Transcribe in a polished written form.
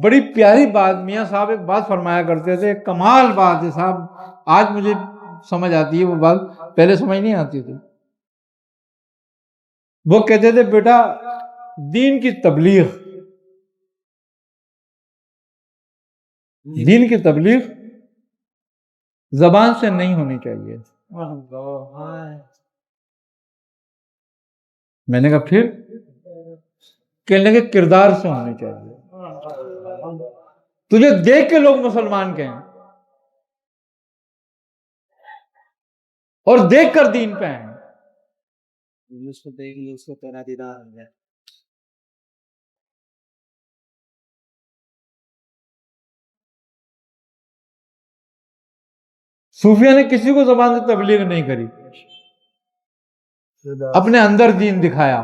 بڑی پیاری بات میاں صاحب ایک بات فرمایا کرتے تھے، کمال بات ہے صاحب، آج مجھے سمجھ آتی ہے وہ بات، پہلے سمجھ نہیں آتی تھی۔ وہ کہتے تھے بیٹا دین کی تبلیغ، دین کی تبلیغ زبان سے نہیں ہونی چاہیے۔ میں نے کہا پھر؟ کہنے لگے کردار سے ہونی چاہیے، تجھے دیکھ کے لوگ مسلمان کہیں اور دیکھ کر دین پہ آئیں۔ اس کو دیکھ لی، اس کو تیرا دیدار ہو گیا۔ صوفیہ نے کسی کو زبان سے تبلیغ نہیں کری، اپنے اندر دین دکھایا۔